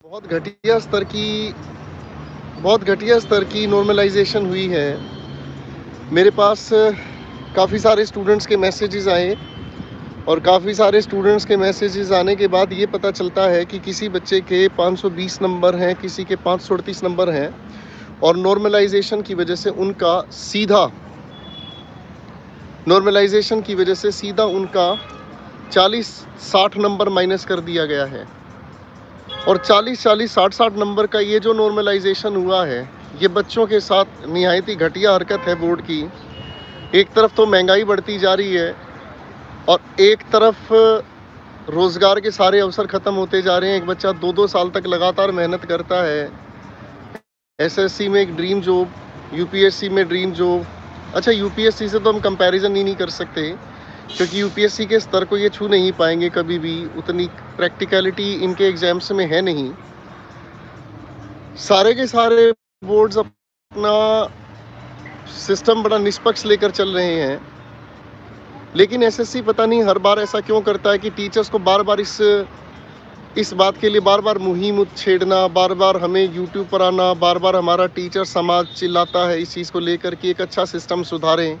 बहुत घटिया स्तर की बहुत घटिया स्तर की नॉर्मलाइजेशन हुई है। मेरे पास काफ़ी सारे स्टूडेंट्स के मैसेजेस आए और काफ़ी सारे स्टूडेंट्स के मैसेजेस आने के बाद ये पता चलता है कि किसी बच्चे के 520 नंबर हैं, किसी के 538 नंबर हैं और नॉर्मलाइजेशन की वजह से उनका 40-60 नंबर माइनस कर दिया गया है। और 40-40, 60-60 नंबर का ये जो नॉर्मलाइजेशन हुआ है, ये बच्चों के साथ निहायत ही घटिया हरकत है बोर्ड की। एक तरफ तो महंगाई बढ़ती जा रही है और एक तरफ रोज़गार के सारे अवसर ख़त्म होते जा रहे हैं। एक बच्चा 2-2 साल तक लगातार मेहनत करता है, एसएससी में एक ड्रीम जॉब, यूपीएससी में ड्रीम जॉब। अच्छा, यूपीएससी से तो हम कंपैरिजन ही नहीं कर सकते क्योंकि यूपीएससी के स्तर को ये छू नहीं पाएंगे कभी भी, उतनी प्रैक्टिकलिटी इनके एग्जाम्स में है नहीं। सारे के सारे बोर्ड्स अपना सिस्टम बड़ा निष्पक्ष लेकर चल रहे हैं, लेकिन एसएससी पता नहीं हर बार ऐसा क्यों करता है कि टीचर्स को बार बार इस बात के लिए बार बार मुहिम छेड़ना, बार बार हमें यूट्यूब पर आना, बार बार हमारा टीचर समाज चिल्लाता है इस चीज़ को लेकर कि एक अच्छा सिस्टम सुधारें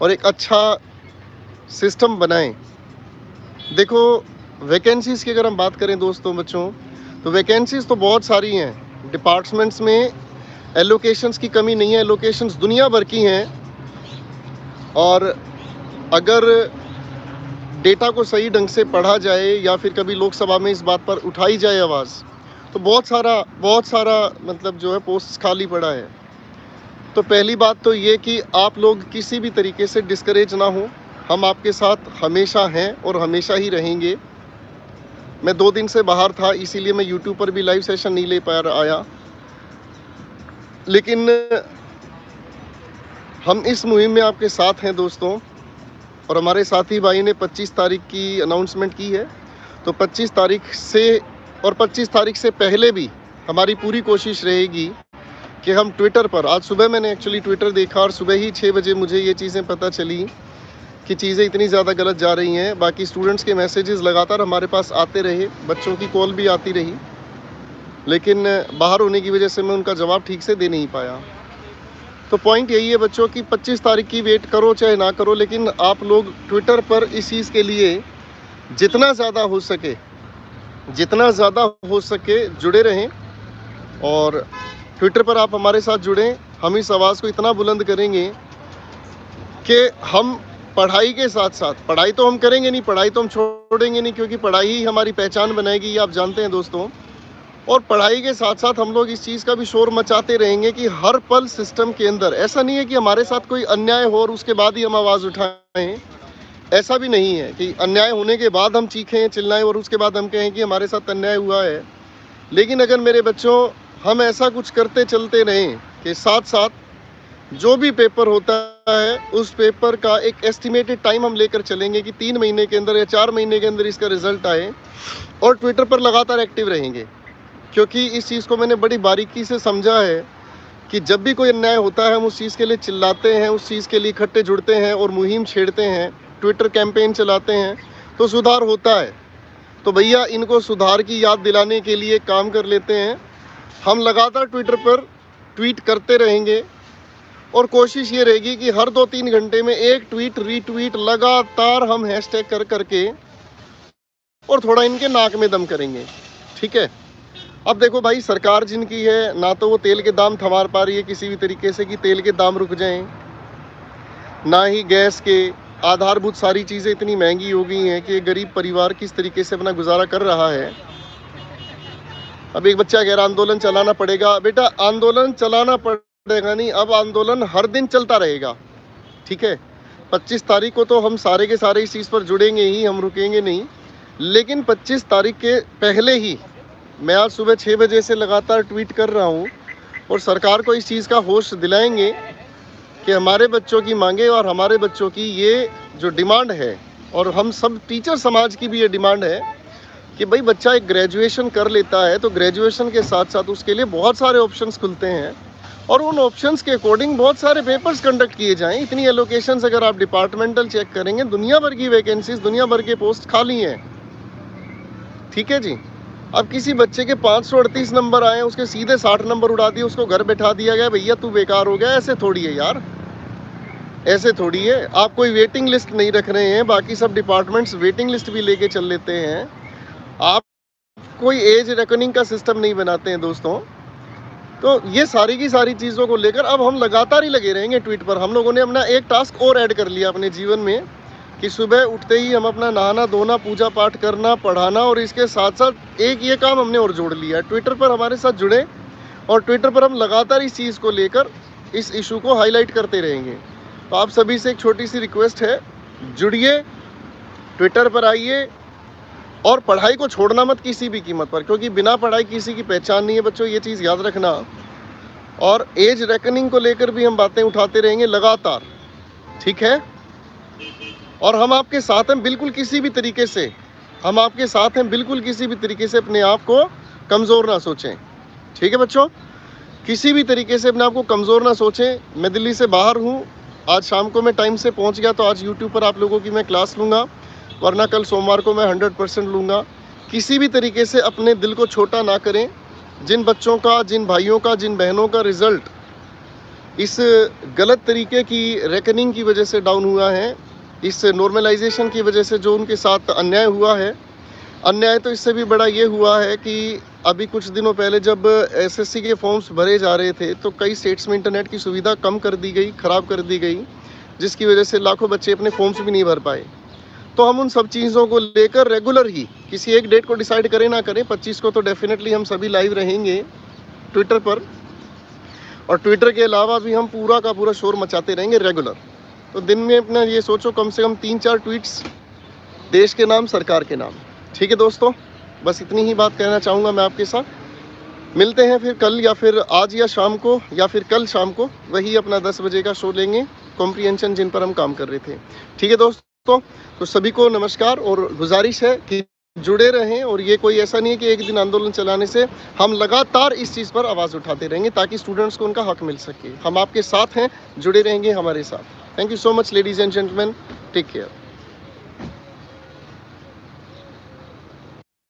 और एक अच्छा सिस्टम बनाएं। देखो, वैकेंसीज़ की अगर हम बात करें दोस्तों, बच्चों, तो वैकेंसीज़ तो बहुत सारी हैं। डिपार्टमेंट्स में एलोकेशंस की कमी नहीं है, एलोकेशंस दुनिया भर की हैं। और अगर डेटा को सही ढंग से पढ़ा जाए या फिर कभी लोकसभा में इस बात पर उठाई जाए आवाज़, तो बहुत सारा मतलब जो है पोस्ट खाली पड़ा है। तो पहली बात तो ये कि आप लोग किसी भी तरीके से डिस्करेज ना हो, हम आपके साथ हमेशा हैं और हमेशा ही रहेंगे। मैं 2 दिन से बाहर था, इसीलिए मैं यूट्यूब पर भी लाइव सेशन नहीं ले आया, लेकिन हम इस मुहिम में आपके साथ हैं दोस्तों। और हमारे साथी भाई ने 25 तारीख की अनाउंसमेंट की है, तो 25 तारीख से और 25 तारीख से पहले भी हमारी पूरी कोशिश रहेगी कि हम ट्विटर पर, आज सुबह मैंने एक्चुअली ट्विटर देखा और सुबह ही 6 बजे मुझे ये चीज़ें पता चली कि चीज़ें इतनी ज़्यादा गलत जा रही हैं। बाकी स्टूडेंट्स के मैसेजेस लगातार हमारे पास आते रहे, बच्चों की कॉल भी आती रही, लेकिन बाहर होने की वजह से मैं उनका जवाब ठीक से दे नहीं पाया। तो पॉइंट यही है बच्चों कि 25 तारीख की वेट करो चाहे ना करो, लेकिन आप लोग ट्विटर पर इस चीज़ के लिए जितना ज़्यादा हो सके जुड़े रहें। और ट्विटर पर आप हमारे साथ जुड़ें। हम इस आवाज़ को इतना बुलंद करेंगे कि हम पढ़ाई के साथ साथ, पढ़ाई तो हम करेंगे नहीं, पढ़ाई तो हम छोड़ेंगे नहीं, क्योंकि पढ़ाई ही हमारी पहचान बनाएगी, ये आप जानते हैं दोस्तों। और पढ़ाई के साथ साथ हम लोग इस चीज़ का भी शोर मचाते रहेंगे कि हर पल सिस्टम के अंदर, ऐसा नहीं है कि हमारे साथ कोई अन्याय हो और उसके बाद ही हम आवाज़ उठाएं, ऐसा भी नहीं है कि अन्याय होने के बाद हम चीखें चिल्लाएं और उसके बाद हम कहें कि हमारे साथ अन्याय हुआ है। लेकिन अगर मेरे बच्चों हम ऐसा कुछ करते चलते रहें कि साथ साथ जो भी पेपर होता है उस पेपर का एक एस्टिमेटेड टाइम हम लेकर चलेंगे कि 3 महीने के अंदर या 4 महीने के अंदर इसका रिजल्ट आए, और ट्विटर पर लगातार एक्टिव रहेंगे। क्योंकि इस चीज़ को मैंने बड़ी बारीकी से समझा है कि जब भी कोई अन्याय होता है हम उस चीज़ के लिए चिल्लाते हैं, उस चीज़ के लिए इकट्ठे जुड़ते हैं और मुहिम छेड़ते हैं, ट्विटर कैंपेन चलाते हैं, तो सुधार होता है। तो भैया, इनको सुधार की याद दिलाने के लिए काम कर लेते हैं। हम लगातार ट्विटर पर ट्वीट करते रहेंगे और कोशिश ये रहेगी कि हर 2-3 घंटे में एक ट्वीट रीट्वीट लगातार हम हैशटैग कर करके और थोड़ा इनके नाक में दम करेंगे, ठीक है। अब देखो भाई, सरकार जिनकी है, ना तो वो तेल के दाम थमा पा रही है किसी भी तरीके से कि तेल के दाम रुक जाएं, ना ही गैस के, आधारभूत सारी चीज़ें इतनी महंगी हो गई हैं कि गरीब परिवार किस तरीके से अपना गुजारा कर रहा है। अब एक बच्चा कह रहा आंदोलन चलाना पड़ेगा। बेटा, आंदोलन चलाना पड़ेगा नहीं, अब आंदोलन हर दिन चलता रहेगा, ठीक है। 25 तारीख को तो हम सारे के सारे इस चीज़ पर जुड़ेंगे ही, हम रुकेंगे नहीं। लेकिन 25 तारीख के पहले ही मैं आज सुबह 6 बजे से लगातार ट्वीट कर रहा हूँ और सरकार को इस चीज़ का होश दिलाएंगे कि हमारे बच्चों की मांगे और हमारे बच्चों की ये जो डिमांड है, और हम सब टीचर समाज की भी ये डिमांड है कि भाई बच्चा एक ग्रेजुएशन कर लेता है तो ग्रेजुएशन के साथ साथ उसके लिए बहुत सारे ऑप्शंस खुलते हैं और उन ऑप्शंस के अकॉर्डिंग बहुत सारे पेपर्स कंडक्ट किए जाएं। इतनी एलोकेशंस अगर आप डिपार्टमेंटल चेक करेंगे, दुनिया भर की वैकेंसीज, दुनिया भर के पोस्ट खाली हैं, ठीक है जी। अब किसी बच्चे के 538 नंबर आए, उसके सीधे 60 नंबर उड़ा दिए, उसको घर बैठा दिया गया, भैया तू बेकार हो गया। ऐसे थोड़ी है यार, ऐसे थोड़ी है। आप कोई वेटिंग लिस्ट नहीं रख रहे हैं, बाकी सब डिपार्टमेंट्स वेटिंग लिस्ट भी लेके चल लेते हैं। आप कोई एज रेकनिंग का सिस्टम नहीं बनाते हैं दोस्तों। तो ये सारी की सारी चीज़ों को लेकर अब हम लगातार ही लगे रहेंगे ट्वीट पर। हम लोगों ने अपना एक टास्क और ऐड कर लिया अपने जीवन में कि सुबह उठते ही हम अपना नहाना धोना, पूजा पाठ करना, पढ़ाना, और इसके साथ साथ एक ये काम हमने और जोड़ लिया है, ट्विटर पर हमारे साथ जुड़े और ट्विटर पर हम लगातार इस चीज़ को लेकर इस इशू को हाईलाइट करते रहेंगे। तो आप सभी से एक छोटी सी रिक्वेस्ट है, जुड़िए, ट्विटर पर आइए और पढ़ाई को छोड़ना मत किसी भी कीमत पर, क्योंकि बिना पढ़ाई किसी की पहचान नहीं है बच्चों, ये चीज़ याद रखना। और एज रेकनिंग को लेकर भी हम बातें उठाते रहेंगे लगातार, ठीक है। और हम आपके साथ हैं बिल्कुल किसी भी तरीके से, हम आपके साथ हैं बिल्कुल किसी भी तरीके से अपने आप को कमज़ोर ना सोचें, ठीक है बच्चों। किसी भी तरीके से अपने आप को कमज़ोर ना सोचें। मैं दिल्ली से बाहर हूँ, आज शाम को मैं टाइम से पहुँच गया, तो आज यूट्यूब पर आप लोगों की मैं क्लास लूँगा, वरना कल सोमवार को मैं 100% लूँगा। किसी भी तरीके से अपने दिल को छोटा ना करें। जिन बच्चों का, जिन भाइयों का, जिन बहनों का रिज़ल्ट इस गलत तरीके की रेकनिंग की वजह से डाउन हुआ है, इस नॉर्मलाइजेशन की वजह से जो उनके साथ अन्याय हुआ है, अन्याय तो इससे भी बड़ा ये हुआ है कि अभी कुछ दिनों पहले जब एसएससी के फॉर्म्स भरे जा रहे थे तो कई स्टेट्स में इंटरनेट की सुविधा कम कर दी गई, ख़राब कर दी गई, जिसकी वजह से लाखों बच्चे अपने फॉर्म्स भी नहीं भर पाए। तो हम उन सब चीज़ों को लेकर रेगुलर ही किसी एक डेट को डिसाइड करें ना करें, 25 को तो डेफिनेटली हम सभी लाइव रहेंगे ट्विटर पर, और ट्विटर के अलावा भी हम पूरा का पूरा शोर मचाते रहेंगे रेगुलर। तो दिन में अपना ये सोचो कम से कम 3-4 ट्वीट्स देश के नाम, सरकार के नाम, ठीक है दोस्तों। बस इतनी ही बात कहना चाहूँगा मैं आपके साथ। मिलते हैं फिर कल, या फिर आज या शाम को, या फिर कल शाम को वही अपना 10 बजे का शो लेंगे, कॉम्प्रीहेंशन जिन पर हम काम कर रहे थे, ठीक है दोस्तों। तो सभी को नमस्कार, और गुजारिश है कि जुड़े रहें। और ये कोई ऐसा नहीं है कि एक दिन आंदोलन चलाने से, हम लगातार इस चीज़ पर आवाज़ उठाते रहेंगे ताकि स्टूडेंट्स को उनका हक मिल सके। हम आपके साथ हैं, जुड़े रहेंगे हमारे साथ। Thank you so much ladies and gentleman, take care.